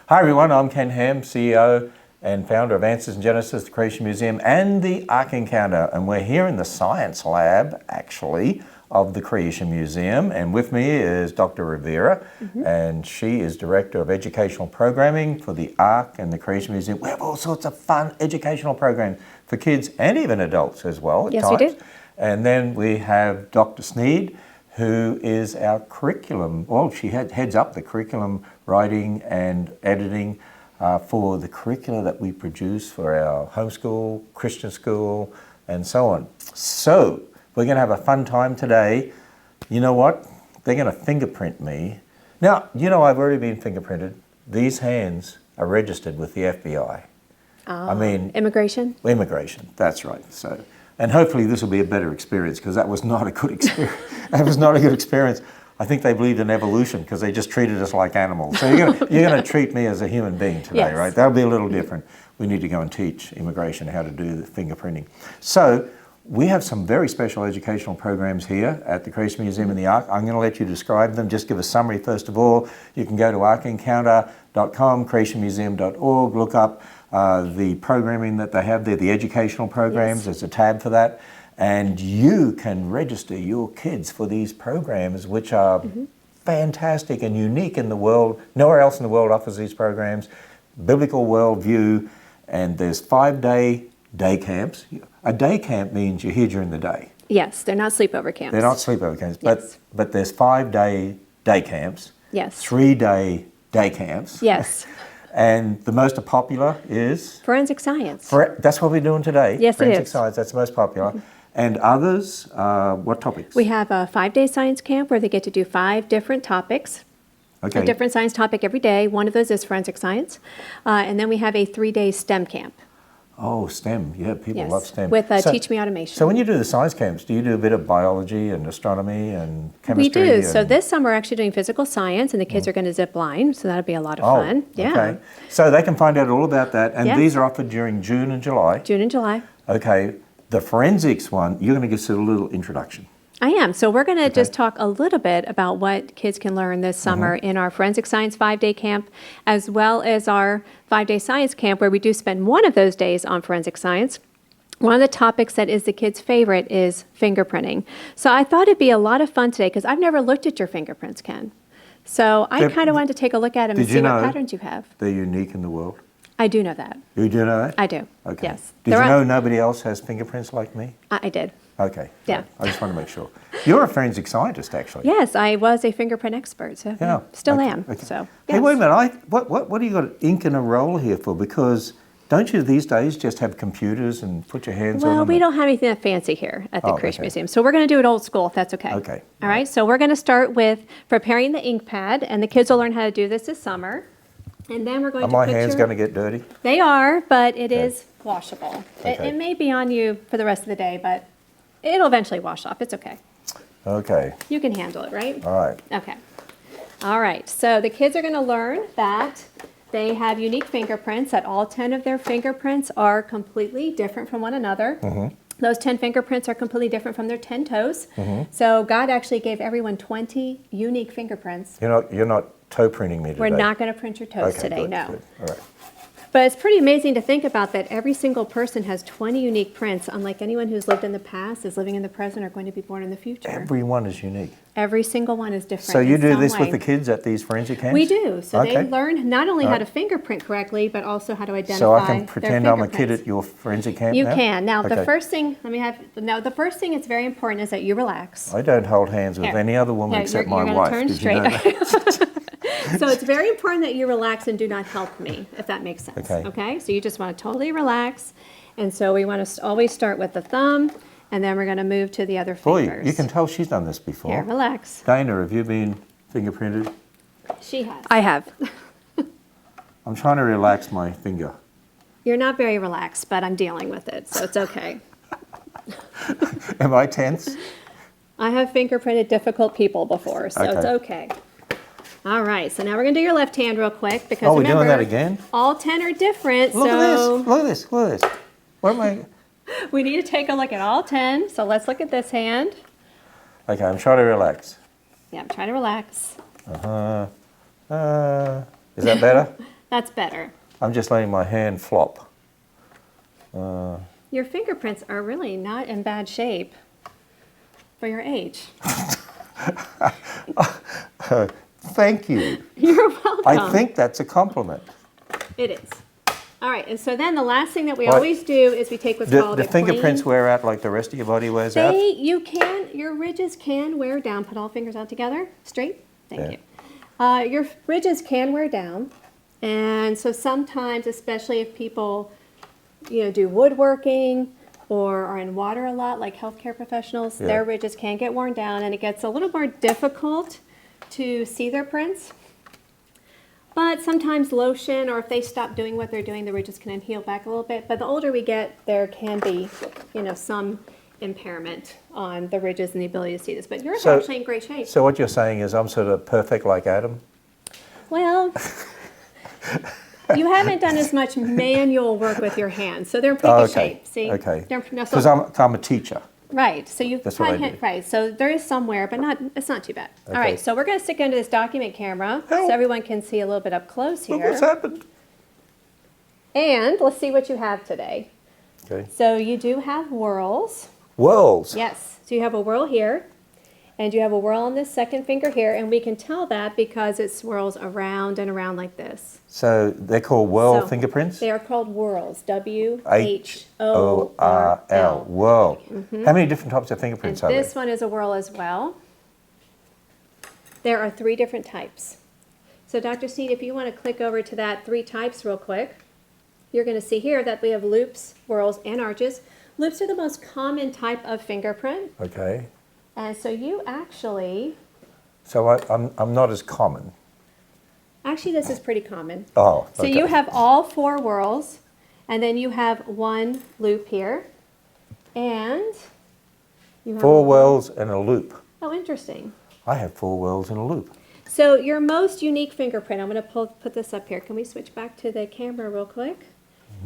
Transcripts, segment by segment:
Hi everyone, I'm Ken Ham, CEO and founder of Answers in Genesis, the Creation Museum and the Ark Encounter. And we're here in the science lab, actually, of the Creation Museum. And with me is Dr. Rivera, and she is Director of Educational Programming for the Ark and the Creation Museum. We have all sorts of fun educational programs for kids and even adults as well at Yes, times. we do. And then we have Dr. Sneed, who is our curriculum, well, she heads up the curriculum writing and editing for the curricula that we produce for our homeschool, Christian school, and so on. So we're going to have a fun time today. You know what? They're going to fingerprint me. Now, you know I've already been fingerprinted. These hands are registered with the FBI. I mean... Immigration? Immigration, that's right. So, and hopefully this will be a better experience, because that was not a good experience. That was not a good experience. I think they believed in evolution because they just treated us like animals. So you're going to treat me as a human being today, Yes. right? That'll be a little different. We need to go and teach immigration how to do the fingerprinting. So we have some very special educational programs here at the Creation Museum and the Ark. I'm going to let you describe them. Just give a summary first of all. You can go to arkencounter.com, creationmuseum.org, look up the programming that they have there, the educational programs. Yes. There's a tab for that. And you can register your kids for these programs, which are fantastic and unique in the world. Nowhere else in the world offers these programs. Biblical worldview, and there's 5-day day camps. A day camp means you're here during the day. Yes, they're not sleepover camps. They're not sleepover camps, Yes. but there's 5-day day camps. Yes. 3-day day camps. Yes. And the most popular is? Forensic science. That's what we're doing today. Yes, it Forensic is. science, that's the most popular. And others, what topics? We have a 5-day science camp where they get to do 5 different topics. Okay. A different science topic every day. One of those is forensic science. And then we have a 3-day STEM camp. Oh, STEM. Yeah, people Yes. love STEM. With Teach Me Automation. So when you do the science camps, do you do a bit of biology and astronomy and chemistry? We do. So and- this summer we're actually doing physical science, and the kids are going to zip line, so that'll be a lot of fun. Yeah. Okay. So they can find out all about that. And Yes. these are offered during June and July. June and July. Okay. The forensics one, you're going to give us a little introduction. I am. So we're going to just talk a little bit about what kids can learn this summer in our forensic science 5-day camp, as well as our 5-day science camp, where we do spend one of those days on forensic science. One of the topics that is the kids' favorite is fingerprinting. So I thought it'd be a lot of fun today, because I've never looked at your fingerprints, Ken. So I kind of wanted to take a look at them and Did see you what know patterns you have. They're unique in the world. I do know that. You do know that? I do. Okay. Yes. Did you There are- know nobody else has fingerprints like me? I did. Okay. Yeah. I just want to make sure. You're a forensic scientist, actually. Yes, I was a fingerprint expert, so Yeah. still Okay, am. okay. So Hey, yes. wait a minute. What do you got ink and a roll here for? Because don't you these days just have computers and put your hands on Well, them? we don't have anything that fancy here at the Oh, Creation okay. Museum, so we're going to do it old school, if that's okay. Okay. All right, so we're going to start with preparing the ink pad, and the kids will learn how to do this summer. And then we're going Are to my put hands your... going to get dirty? They are, but it Okay. is washable. Okay. It may be on you for the rest of the day, but it'll eventually wash off. It's okay. Okay. You can handle it, right? All right. Okay. All right. So the kids are going to learn that they have unique fingerprints, that all 10 of their fingerprints are completely different from one another. Those 10 fingerprints are completely different from their 10 toes. So God actually gave everyone 20 unique fingerprints. You're not toe printing me today. We're not going to print your toes Okay, today, good, no. good. All right. But it's pretty amazing to think about that every single person has 20 unique prints, unlike anyone who's lived in the past, is living in the present, or going to be born in the future. Everyone is unique. Every single one is different. So you in do some this way. with the kids at these forensic camps? We do. So Okay. they learn not only how to fingerprint correctly, but also how to identify So I can their pretend I'm a kid fingerprints. at your forensic camp You now? can. Now, the Okay. first thing, the first thing that's very important is that you relax. I don't hold hands with Here. any other woman Yeah, except you're my gonna wife. turn Did you know straight. that? So it's very important that you relax and do not help me, if that makes sense. Okay. So you just want to totally relax. And so we want to always start with the thumb, and then we're going to move to the other Boy, fingers. you can tell she's done this before. Here, relax. Dana, have you been fingerprinted? She has. I have. I'm trying to relax my finger. You're not very relaxed, but I'm dealing with it, so it's okay. Am I tense? I have fingerprinted difficult people before, so it's okay. All right, so now we're going to do your left hand real quick, because Oh, we're remember, doing that again? all 10 are different, Look at so this. Look at this. Look at this. What am I? we need to take a look at all 10. So let's look at this hand. Okay, I'm trying to relax. Yeah, try to relax. Is that better? That's better. I'm just letting my hand flop. Your fingerprints are really not in bad shape for your age. Thank you. You're welcome. I think that's a compliment. It is. All right, and so then the last thing that we What? always do is we take what's called The a fingerprints clean. wear out like the rest of your body wears out? Your ridges can wear down. Put all fingers out together, straight. Thank Yeah. you. Your ridges can wear down, and so sometimes, especially if people, do woodworking or are in water a lot, like healthcare professionals, their ridges can get worn down, and it gets a little more difficult to see their prints. But sometimes lotion, or if they stop doing what they're doing, the ridges can heal back a little bit. But the older we get, there can be, some impairment on the ridges and the ability to see this. But yours are actually in great shape. So what you're saying is I'm sort of perfect like Adam? Well, you haven't done as much manual work with your hands, so they're in pretty good shape. See? Okay. No, Because I'm a teacher. Right. So you've That's what I do. right. So there is somewhere, but it's not too bad. Okay. All right. So we're going to stick into this document camera Help. so everyone can see a little bit up close Look here. what's happened. And let's see what you have today. Okay. So you do have whorls. Whirls. Yes. So you have a whorl here, and you have a whorl on this second finger here, and we can tell that because it swirls around and around like this. So they're called whirl So fingerprints? They are called whorls. W-H-O-R-L. H-O-R-L. Whirl. How many different types of fingerprints And are this there? one is a whorl as well. There are 3 different types. So Dr. Sneed, if you want to click over to that 3 types real quick, you're going to see here that we have loops, whorls, and arches. Loops are the most common type of fingerprint. Okay. And so you actually, So I'm not as common. this is pretty common. Oh, So okay. you have all 4 whorls, and then you have 1 loop here, and you have 4 whirls and a loop. Oh, interesting. I have 4 whirls and a loop. So your most unique fingerprint, I'm going to put this up here. Can we switch back to the camera real quick?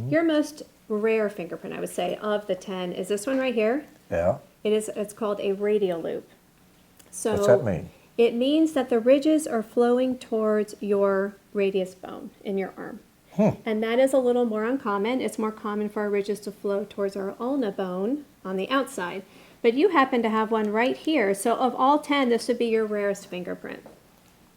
Your most rare fingerprint, I would say, of the 10 is this one right here. Yeah. It's called a radial loop. So What's that mean? It means that the ridges are flowing towards your radius bone in your arm. And that is a little more uncommon. It's more common for our ridges to flow towards our ulna bone on the outside. But you happen to have one right here. So of all 10, this would be your rarest fingerprint.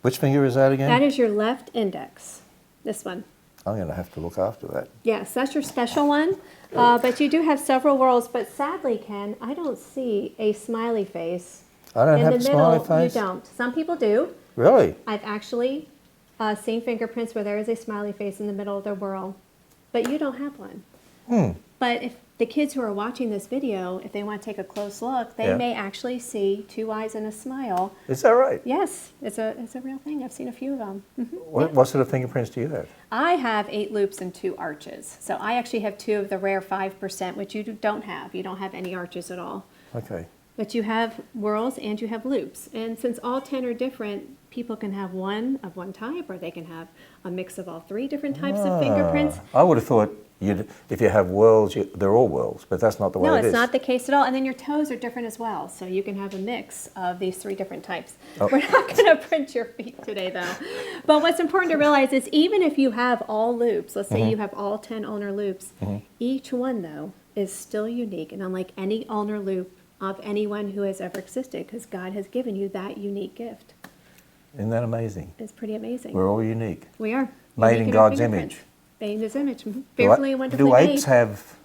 Which finger is that again? That is your left index, this one. I'm going to have to look after that. Yes, that's your special one. But you do have several whorls. But sadly, Ken, I don't see a smiley face. I don't In have the a smiley middle, face? you don't. Some people do. Really? I've actually seen fingerprints where there is a smiley face in the middle of their whorl, but you don't have one. But if the kids who are watching this video, if they want to take a close look, they Yeah. may actually see 2 eyes and a smile. Is that right? Yes, it's a real thing. I've seen a few of them. What sort of fingerprints do you have? I have 8 loops and 2 arches. So I actually have 2 of the rare 5%, which you don't have. You don't have any arches at all. Okay. But you have whorls and you have loops. And since all 10 are different, people can have one of one type, or they can have a mix of all 3 different types of fingerprints. I would have thought if you have whirls, they're all whirls, but that's not the way No, it it's is. not the case at all. And then your toes are different as well. So you can have a mix of these 3 different types. Oh. We're not going to print your feet today, though. But what's important to realize is even if you have all loops, let's say you have all 10 ulnar loops, each one, though, is still unique and unlike any ulnar loop of anyone who has ever existed, because God has given you that unique gift. Isn't that amazing? It's pretty amazing. We're all unique. We are. Made Unique in our God's fingerprints. image. Made in His image. Fearfully and wonderfully Do made. apes have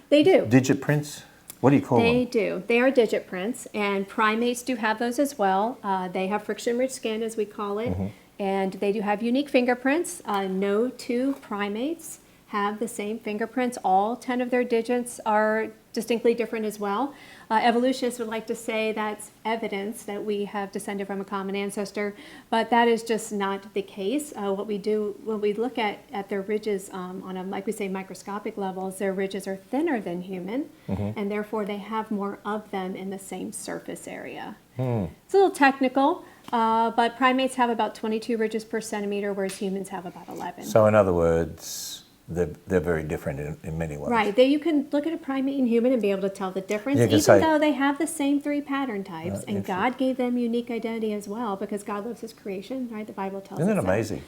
They do. digit prints? What do you call They them? do. They are digit prints, and primates do have those as well. They have friction-rich skin, as we call it, and they do have unique fingerprints. No 2 primates have the same fingerprints. All 10 of their digits are distinctly different as well. Evolutionists would like to say that's evidence that we have descended from a common ancestor, but that is just not the case. What we do when we look at their ridges on a, like we say, microscopic levels, their ridges are thinner than human, and therefore they have more of them in the same surface area. It's a little technical, but primates have about 22 ridges per centimeter, whereas humans have about 11. So in other words, they're very different in many ways. Right. There you can look at a primate and human and be able to tell the difference, You can even say- though they have the same 3 pattern types. And interesting. God gave them unique identity as well because God loves his creation, right? The Bible tells Isn't us it that. amazing?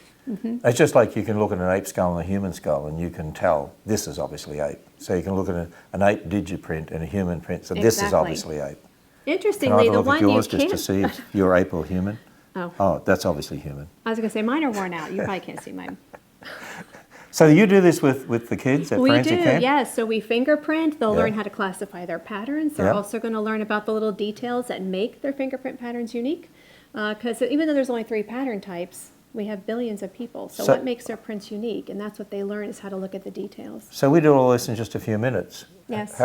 It's just like you can look at an ape skull and a human skull and you can tell this is obviously ape. So you can look at an ape digiprint and a human print, so this is Exactly. obviously ape. Can I Interestingly, have a the look one at you yours just to can't... see if you're ape or human? Oh. Oh, that's obviously human. I was going to say, mine are worn out. You probably can't see mine. So you do this with the kids at We Forensic do, Camp? yes. So we fingerprint. They'll Yeah. learn how to classify their patterns. They're Yeah. also going to learn about the little details that make their fingerprint patterns unique. Because even though there's only 3 pattern types, we have billions of people. So, So- what makes their prints unique? And that's what they learn is how to look at the details. So we do all this in just a few minutes. Yes.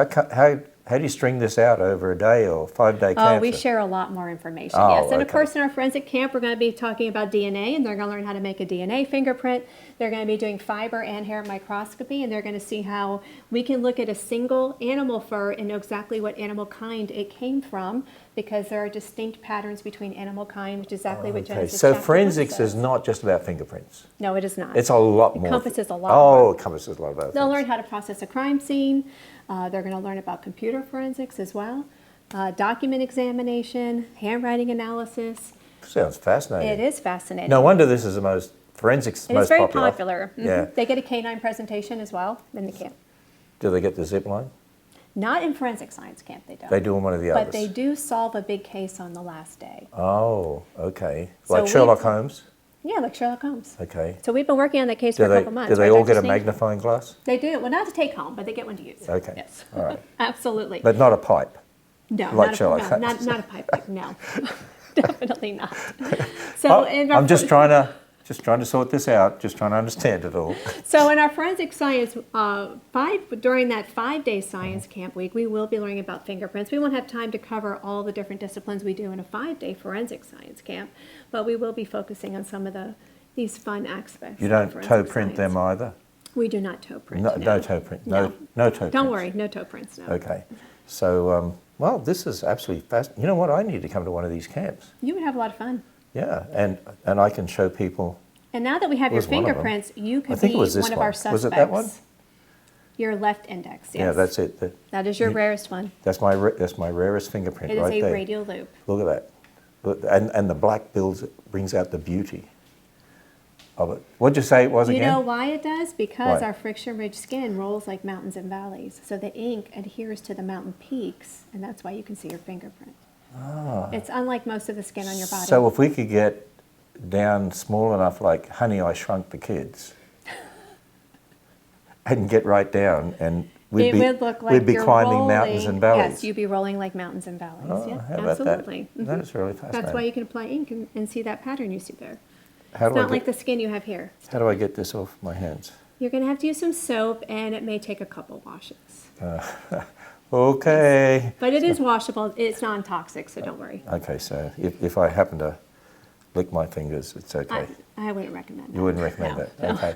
How do you string this out over a day or 5-day camp? Oh, we share a lot more information, Oh, yes. And of okay. course, in our forensic camp, we're going to be talking about DNA, and they're going to learn how to make a DNA fingerprint. They're going to be doing fiber and hair microscopy, and they're going to see how we can look at a single animal fur and know exactly what animal kind it came from, because there are distinct patterns between animal kind, which is exactly what Okay, Genesis so chapter 1 forensics says. is not just about fingerprints. No, it is not. It's a lot more. encompasses a lot Oh, more. it encompasses a lot of other They'll things. learn how to process a crime scene. They're going to learn about computer forensics as well, document examination, handwriting analysis. Sounds fascinating. It is fascinating. No wonder this is the most, forensics It most is very popular. popular. Mhm. Yeah. They get a canine presentation as well in the camp. Do they get the zip line? Not in forensic science camp, they don't. They do in one of the others. But they do solve a big case on the last day. Oh, okay. So Like we- Sherlock Holmes? Yeah, like Sherlock Holmes. Okay. So we've been working on that case for Do a they, couple months. do they right, all Dr. get a Sneed? magnifying glass? They do. Well, not to take home, but they get one to use. Okay. Yes. All right. Absolutely. But not a pipe? No, Like not, Sherlock no, Holmes. not a pipe. No, definitely not. So in our I'm just trying to sort this out, just trying to understand it all. So in our forensic science, during that 5-day science camp week, we will be learning about fingerprints. We won't have time to cover all the different disciplines we do in a 5-day forensic science camp, but we will be focusing on some of these fun aspects. You of don't forensic toe print science. them either? We do not toe print. No toe print. No toe prints. Don't worry, no toe prints. No. Okay. So, well, this is absolutely fascinating. You know what? I need to come to one of these camps. You would have a lot of fun. Yeah, and I can show people. And now that we have It your was one of them. fingerprints, you I could think be it was this one of one. our suspects. Was it that one? Your left index, yes. Yeah, that's it. That is your rarest one. That's my rarest fingerprint It is right a there. radial loop. Look at that. Look, and the black brings out the beauty of it. What'd you say it was You again? know why it does? Because Why? our friction-ridged skin rolls like mountains and valleys. So the ink adheres to the mountain peaks, and that's why you can see your fingerprint. It's unlike most of the skin on your body. So if we could get down small enough like Honey, I Shrunk the Kids and get right down and it would look like we'd be you're climbing rolling, mountains and valleys. Yes, you'd be rolling like mountains and valleys. Oh, Yeah, how about absolutely. that? Mhm. That is really fascinating. That's why you can apply ink and see that pattern you see there. How It's do I not like get, the skin you have here. how do I get this off my hands? You're going to have to use some soap, and it may take a couple washes. Okay. But it is washable. It's non-toxic, so don't worry. Okay, so if I happen to lick my fingers, it's okay. I wouldn't recommend that. You wouldn't recommend No, that? no. Okay.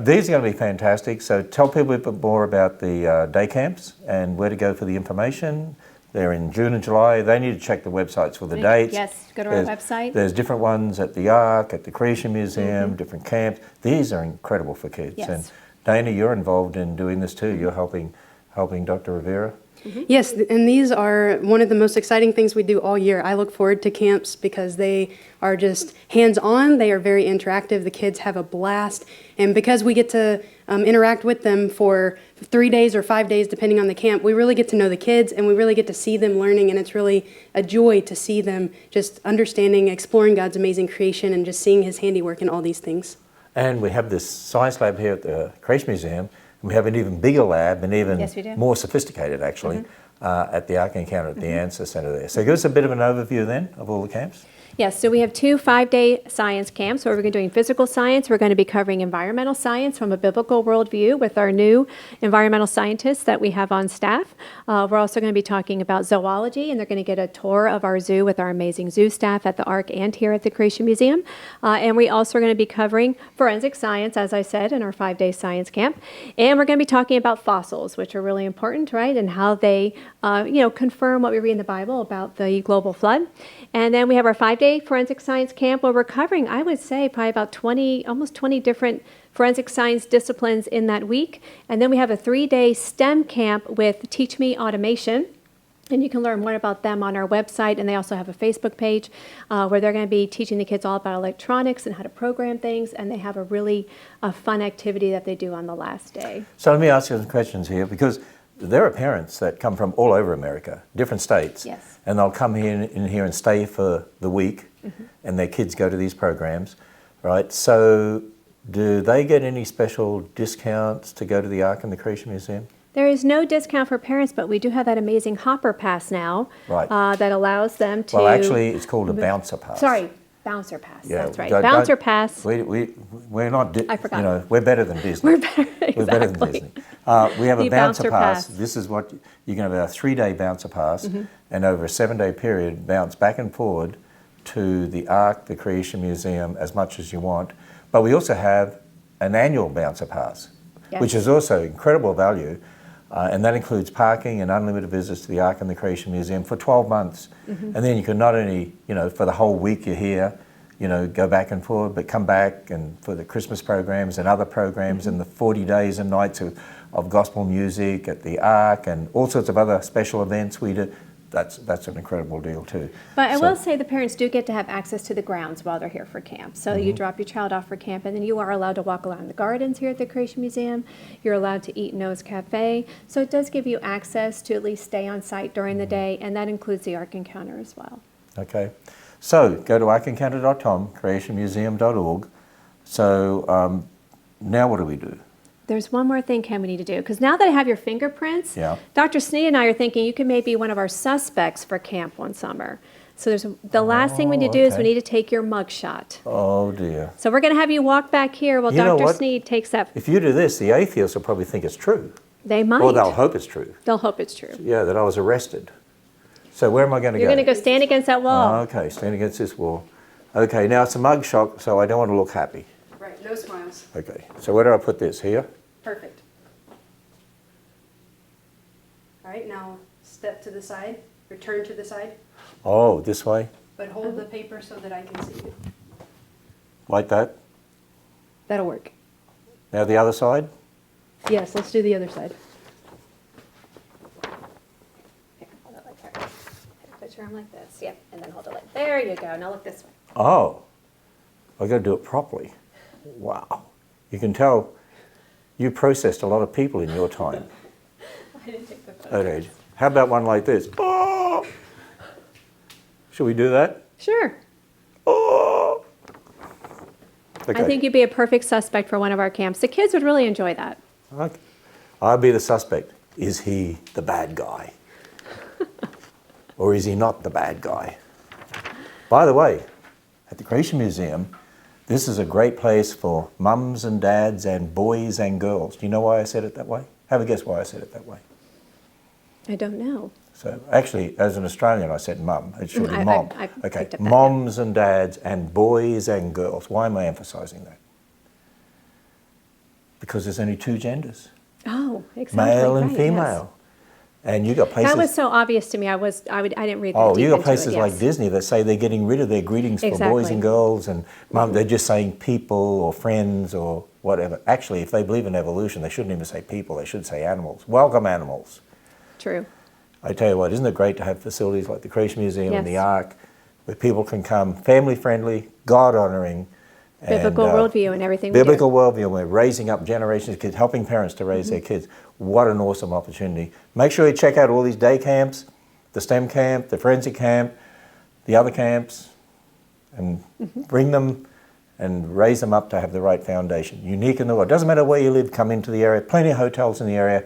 These are going to be fantastic. So tell people a bit more about the day camps and where to go for the information. They're in June and July. They need to check the websites for the dates. Yes, go to our There's- website. There's different ones at the Ark, at the Creation Museum, different camps. These are incredible for kids. Yes. And Dana, you're involved in doing this too. You're helping Dr. Rivera. Yes, and these are one of the most exciting things we do all year. I look forward to camps because they are just hands-on, they are very interactive, the kids have a blast, and because we get to interact with them for 3 days or 5 days, depending on the camp, we really get to know the kids and we really get to see them learning, and it's really a joy to see them just understanding, exploring God's amazing creation, and just seeing His handiwork in all these things. And we have this science lab here at the Creation Museum. And we have an even bigger lab and even Yes, we do. more sophisticated, actually, at the Ark Encounter at the Answer Centre there. So give us a bit of an overview then of all the camps. Yes, so we have 2 5-day science camps where we're going to be doing physical science. We're going to be covering environmental science from a biblical worldview with our new environmental scientists that we have on staff. We're also going to be talking about zoology, and they're going to get a tour of our zoo with our amazing zoo staff at the Ark and here at the Creation Museum. And we also are going to be covering forensic science, as I said, in our 5-day science camp. And we're going to be talking about fossils, which are really important, right, and how they, confirm what we read in the Bible about the global flood. And then we have our 5-day 5-day forensic science camp where we're covering, I would say, probably about 20, almost 20 different forensic science disciplines in that week. And then we have a 3-day STEM camp with Teach Me Automation. And you can learn more about them on our website. And they also have a Facebook page where they're going to be teaching the kids all about electronics and how to program things. And they have a really fun activity that they do on the last day. So let me ask you some questions here, because there are parents that come from all over America, different states. Yes. And they'll come in here and stay for the week, and their kids go to these programs, right? So do they get any special discounts to go to the Ark and the Creation Museum? There is no discount for parents, but we do have that amazing Hopper Pass now Right. that allows them to... Well, actually, it's called a Bouncer Pass. Sorry, Bouncer Pass. Yeah, That's right. don't- Bouncer Pass. We're not, I forgot. you know, we're better than Disney. We're better, We're better than exactly. Disney. We have a The Bouncer Bouncer Pass. Pass. This is what, you can have a 3-day Bouncer Pass, and over a 7-day period, bounce back and forward to the Ark, the Creation Museum, as much as you want. But we also have an annual Bouncer Pass, Yes. which is also incredible value. And that includes parking and unlimited visits to the Ark and the Creation Museum for 12 months. And then you can not only, you know, for the whole week you're here, you know, go back and forth, but come back and for the Christmas programs and other programs and the 40 days and nights of gospel music at the Ark and all sorts of other special events we do. That's an incredible deal too. But I So- will say the parents do get to have access to the grounds while they're here for camp. So you drop your child off for camp, and then you are allowed to walk around the gardens here at the Creation Museum. You're allowed to eat in Noah's Cafe. So it does give you access to at least stay on site during the day, and that includes the Ark Encounter as well. Okay, so go to arkencounter.com, creationmuseum.org. So now what do we do? There's one more thing, Ken, we need to do. Because now that I have your fingerprints, Yeah. Dr. Sneed and I are thinking you can maybe be one of our suspects for camp one summer. So the last thing we need to do is we okay. need to take your mug shot. Oh dear. So we're going to have you walk back here while You know Dr. what? Sneed takes that. If you do this, the atheists will probably think it's true. They might. Or they'll hope it's true. They'll hope it's true. Yeah, that I was arrested. So where am I going to You're go? going to go stand against that wall. Okay, stand against this wall. Okay, now it's a mug shot, so I don't want to look happy. Right, no smiles. Okay, so where do I put this? Here? Perfect. All right, now step to the side, return to the side, Oh, this way? but hold the paper so that I can see you. Like that? That'll work. Now the other side? Yes, let's do the other side. Here, hold it like that. Put your arm like this. Yep, and then hold it like there. You go. Now look this way. Oh, I got to do it properly. Wow. You can tell you processed a lot of people in your time. I didn't take the photo. Okay, how about one like this? Oh! Should we do that? Sure. Oh! Okay. I think you'd be a perfect suspect for one of our camps. The kids would really enjoy that. Okay. I'll be the suspect. Is he the bad guy? Or is he not the bad guy? By the way, at the Creation Museum, this is a great place for mums and dads and boys and girls. Do you know why I said it that way? Have a guess why I said it that way. I don't know. So actually, as an Australian, I said mum. It should be I mom. picked Okay, up that, moms and dads and boys and girls. Why am I emphasising that? Because there's only 2 genders, Oh, exactly. male and right, female. And you got Yes. places. That was so obvious to me. I didn't read that Oh, deep you got into places it, like yes. Disney that say they're getting rid of their greetings for boys Exactly. and girls, and mum, they're just saying people or friends or whatever. Actually, if they believe in evolution, they shouldn't even say people, they should say animals. Welcome animals. True. I tell you what, isn't it great to have facilities like the Creation Museum and the Yes. Ark, where people can come family-friendly, God-honouring, Biblical worldview and everything we do. biblical worldview. We're raising up generations of kids, helping parents to raise their kids. What an awesome opportunity. Make sure you check out all these day camps, the STEM camp, the forensic camp, the other camps, and bring them and raise them up to have the right foundation. Unique in the world. Doesn't matter where you live, come into the area. Plenty of hotels in the area.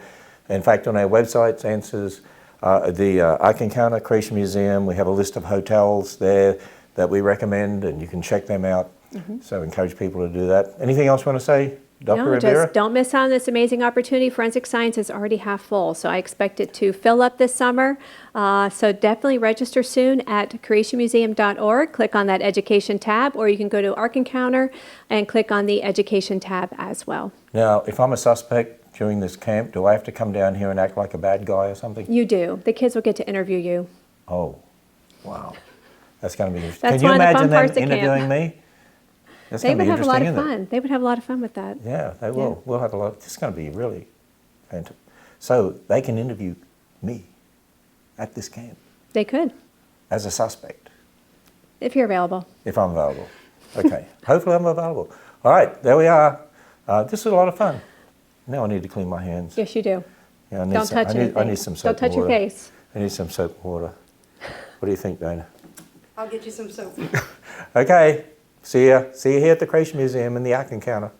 In fact, on our website, answers the Ark Encounter Creation Museum, we have a list of hotels there that we recommend, and you can check them out. So encourage people to do that. Anything else you want to say, Dr. No, Rivera? just don't miss out on this amazing opportunity. Forensic Science is already half full, so I expect it to fill up this summer. So definitely register soon at creationmuseum.org. Click on that education tab, or you can go to Ark Encounter and click on the education tab as well. Now, if I'm a suspect during this camp, do I have to come down here and act like a bad guy or something? You do. The kids will get to interview you. Oh, wow. That's going to be interesting. That's Can you one of the fun imagine them parts of camp. interviewing me? That's They going to would be have a lot interesting, of isn't it? fun. They would have a lot of fun with that. Yeah, they will. We'll have a lot. It's going to be really fantastic. So they can interview me at this camp They could, as a suspect if you're available. if I'm available. Okay. Hopefully I'm available. All right, there we are. This was a lot of fun. Now I need to clean my hands. Yes, you do. Yeah, I need Don't some, touch I need, anything. I need some soap Don't touch and water. your face. I need some soap and water. What do you think, Dana? I'll get you some soap. Okay. See you here at the Creation Museum in the Art Encounter.